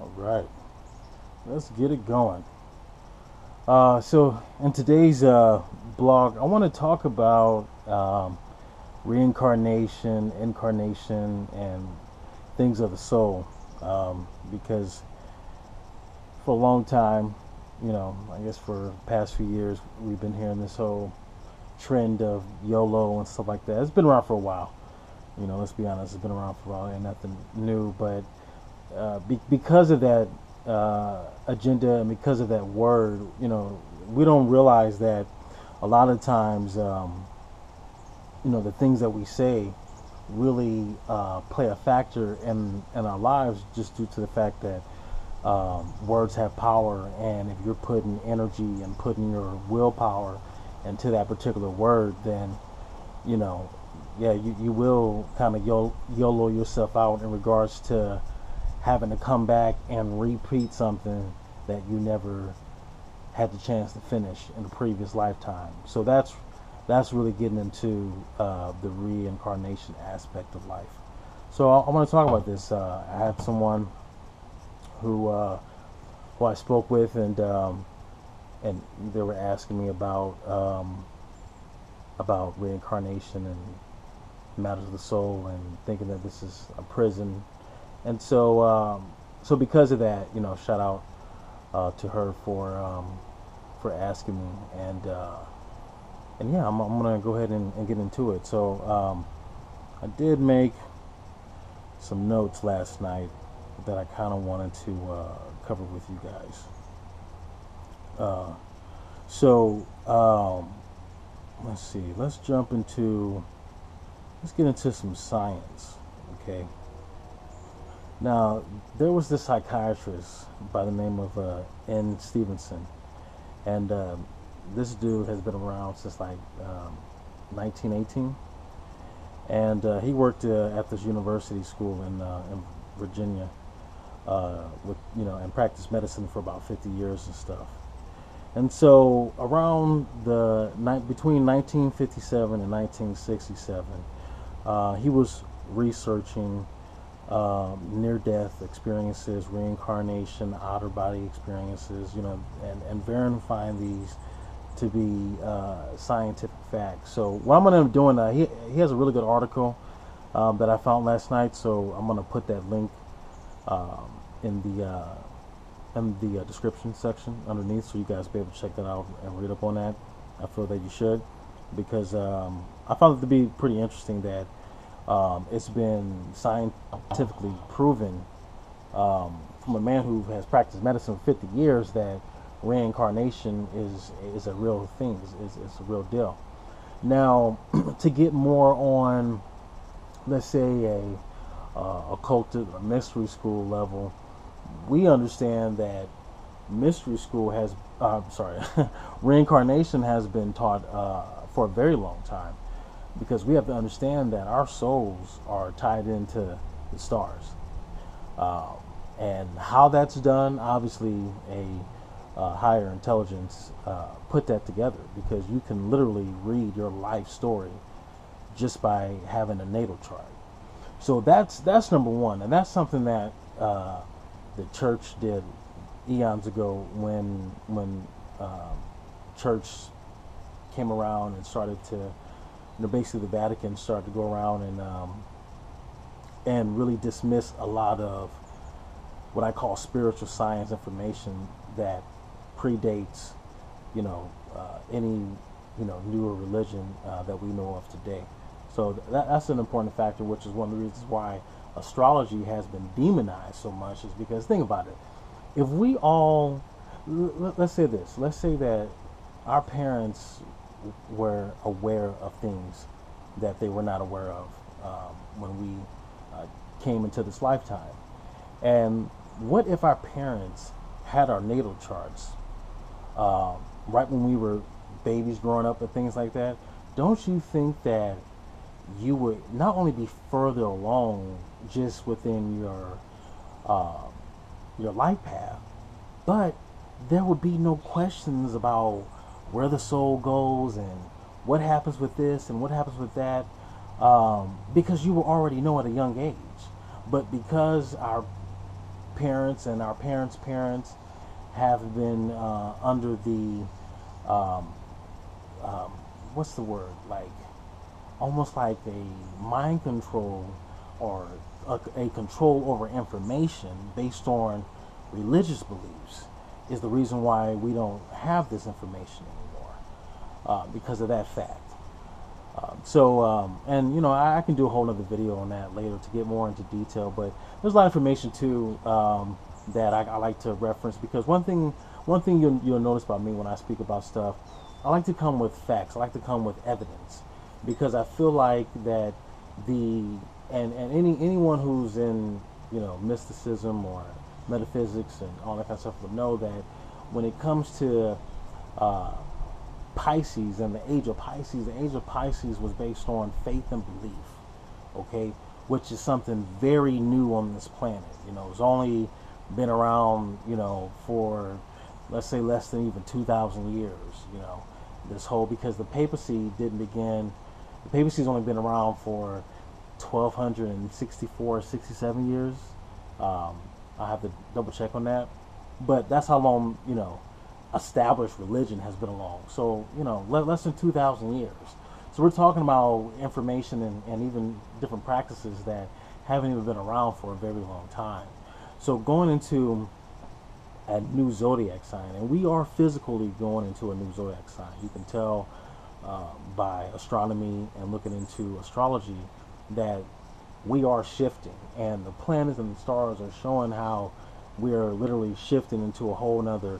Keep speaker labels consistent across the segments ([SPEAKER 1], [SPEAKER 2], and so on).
[SPEAKER 1] All right, let's get it going. So in today's blog, I want to talk about reincarnation, incarnation, and things of the soul. Because for a long time, I guess for the past few years, we've been hearing this whole trend of Yolo and stuff like that. It's been around for a while. Let's be honest, it's been around for a while and nothing new. But because of that agenda and because of that word, we don't realize that a lot of times, the things that we say really play a factor in our lives just due to the fact that words have power, and if you're putting energy and putting your willpower into that particular word, then you will kind of YOLO yourself out in regards to having to come back and repeat something that you never had the chance to finish in a previous lifetime. So that's really getting into the reincarnation aspect of life. So I want to talk about this. I had someone who I spoke with, and they were asking me about reincarnation and matters of the soul, and thinking that this is a prison. And so because of that, shout out to her for asking me, and yeah, I'm gonna go ahead and get into it. So I did make some notes last night that I kind of wanted to cover with you guys. Let's see. Let's get into some science, okay? Now, there was this psychiatrist by the name of N. Stevenson, and this dude has been around since 1918, and he worked at this university school in Virginia, and practiced medicine for about 50 years and stuff. And so around between 1957 and 1967, he was researching near-death experiences, reincarnation, outer-body experiences, and verifying these to be scientific facts. So what I'm going to be doing, he has a really good article that I found last night, so I'm going to put that link in the description section underneath, so you guys be able to check that out and read up on that. I feel that you should, because I found it to be pretty interesting that it's been scientifically proven from a man who has practiced medicine for 50 years that reincarnation is a real thing, it's a real deal. Now, to get more on, let's say, a occulted or mystery school level, we understand that mystery school has, reincarnation has been taught for a very long time, because we have to understand that our souls are tied into the stars, and how that's done, obviously a higher intelligence put that together, because you can literally read your life story just by having a natal chart. So that's number one, and that's something that the church did eons ago when church came around and started to, basically the Vatican started to go around and really dismiss a lot of what I call spiritual science information that predates any newer religion that we know of today. So that's an important factor, which is one of the reasons why astrology has been demonized so much, is because, think about it, if we all, let's say that our parents were aware of things that they were not aware of when we came into this lifetime, and what if our parents had our natal charts right when we were babies growing up and things like that? Don't you think that you would not only be further along just within your life path, but there would be no questions about where the soul goes and what happens with this and what happens with that, because you will already know at a young age. But because our parents and our parents' parents have been under the what's the word, like almost like a mind control or a control over information based on religious beliefs is the reason why we don't have this information anymore, because of that fact. And you know, I can do a whole other video on that later to get more into detail, but there's a lot of information too that I like to reference, because one thing you'll notice about me when I speak about stuff, I like to come with facts. I like to come with evidence, because I feel like that anyone who's in, you know, mysticism or metaphysics and all that kind of stuff would know that when it comes to Pisces and the age of Pisces was based on faith and belief, okay, which is something very new on this planet. You know, it's only been around, you know, for, let's say, less than even 2,000 years, you know, this whole, because the papacy's only been around for 1,264, 67 years. I have to double check on that, but that's how long, you know, established religion has been along. So, you know, less than 2,000 years. So we're talking about information and even different practices that haven't even been around for a very long time. So going into a new zodiac sign, and we are physically going into a new zodiac sign. You can tell by astronomy and looking into astrology that we are shifting, and the planets and the stars are showing how we are literally shifting into a whole nother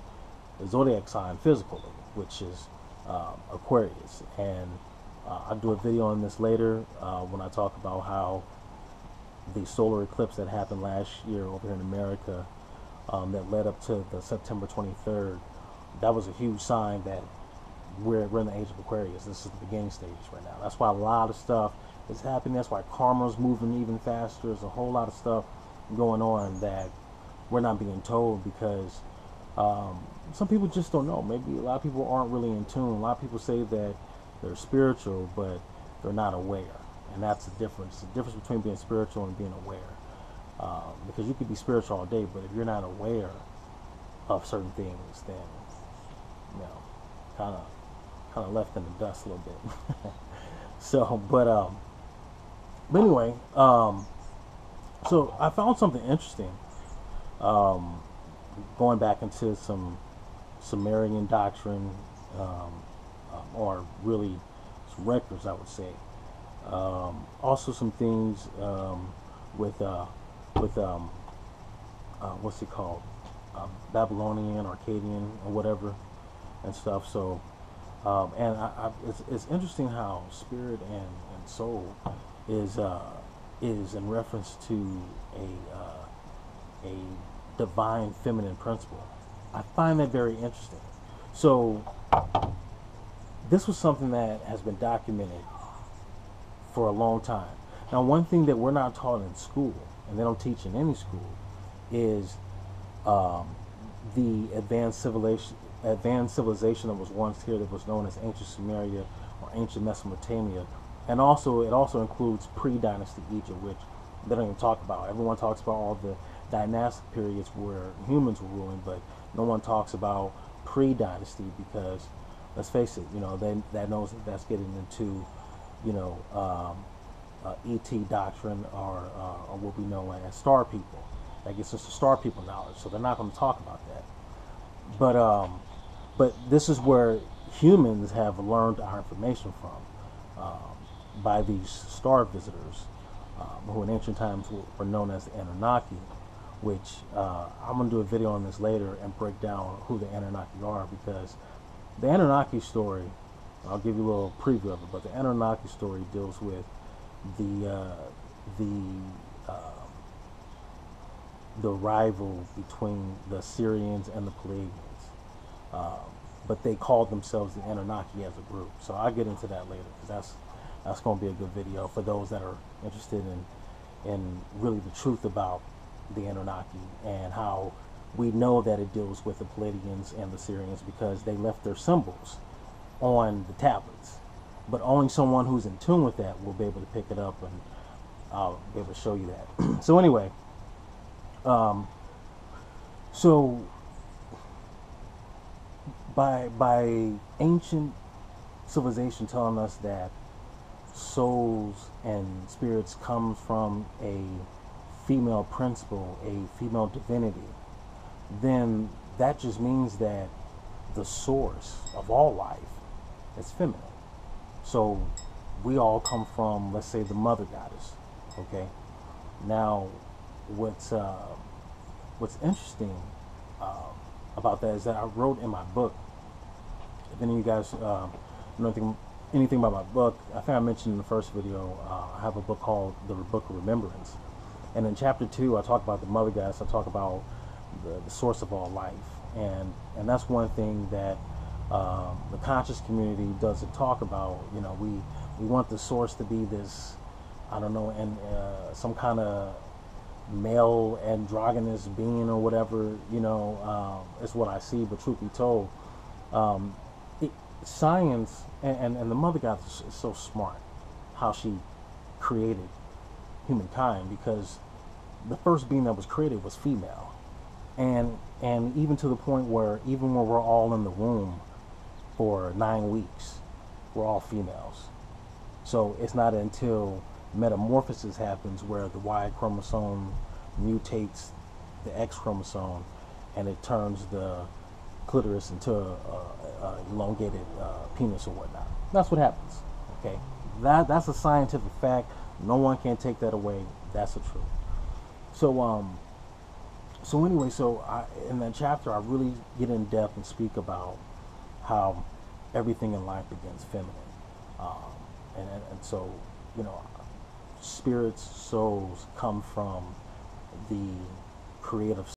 [SPEAKER 1] zodiac sign physically, which is Aquarius. And I'll do a video on this later when I talk about how the solar eclipse that happened last year over here in America, that led up to the September 23rd, that was a huge sign that we're in the age of Aquarius. This is the beginning stages right now. That's why a lot of stuff is happening. That's why karma's moving even faster. There's a whole lot of stuff going on that we're not being told, because some people just don't know. Maybe a lot of people aren't really in tune. A lot of people say that they're spiritual, but they're not aware. And that's the difference. The difference between being spiritual and being aware. Because you could be spiritual all day, but if you're not aware of certain things, then, you know, kind of left in the dust a little bit. So, but anyway, so I found something interesting. Going back into some Sumerian doctrine, or really some records, I would say. Also some things with what's it called, Babylonian, Akkadian, or whatever, and stuff. So, and it's interesting how spirit and soul is in reference to a divine feminine principle. I find that very interesting. So this was something that has been documented for a long time. Now, one thing that we're not taught in school, and they don't teach in any school, is the advanced civilization that was once here, that was known as ancient Sumeria or ancient Mesopotamia. And also, it also includes pre-dynasty Egypt, which they don't even talk about. Everyone talks about all the dynastic periods where humans were ruling, but no one talks about pre-dynasty, because let's face it, you know, that knows that that's getting into, you know, ET doctrine, or what we know as star people. That gets us to star people knowledge, so they're not going to talk about that. But this is where humans have learned our information from, by these star visitors, who in ancient times were known as the Anunnaki, which I'm going to do a video on this later and break down who the Anunnaki are, because the Anunnaki story, I'll give you a little preview of it, but the Anunnaki story deals with the rival between the Syrians and the Palladians, but they called themselves the Anunnaki as a group. So I'll get into that later, because that's going to be a good video for those that are interested in really the truth about the Anunnaki, and how we know that it deals with the Palladians and the Syrians, because they left their symbols on the tablets. But only someone who's in tune with that will be able to pick it up, and I'll be able to show you that. So anyway, So by ancient civilization telling us that souls and spirits come from a female principle, a female divinity, then that just means that the source of all life is feminine. So we all come from, let's say, the mother goddess. Okay. Now, what's interesting about that is that I wrote in my book. If any of you guys know anything about my book, I think I mentioned in the first video, I have a book called The Book of Remembrance. And in chapter 2, I talk about the mother goddess. I talk about the source of all life. And that's one thing that the conscious community doesn't talk about. You know, we want the source to be this, I don't know, and some kind of male androgynous being or whatever, you know, is what I see. But truth be told, science and the mother goddess is so smart how she created humankind, because the first being that was created was female, and even to the point where even when we're all in the womb for 9 weeks, we're all females. So it's not until metamorphosis happens where the Y chromosome mutates the X chromosome and it turns the clitoris into a elongated penis or whatnot. That's what happens. Okay, that's a scientific fact. No one can take that away. That's the truth. So anyway, in that chapter I really get in depth and speak about how everything in life begins feminine, and so, you know, spirits, souls come from the creative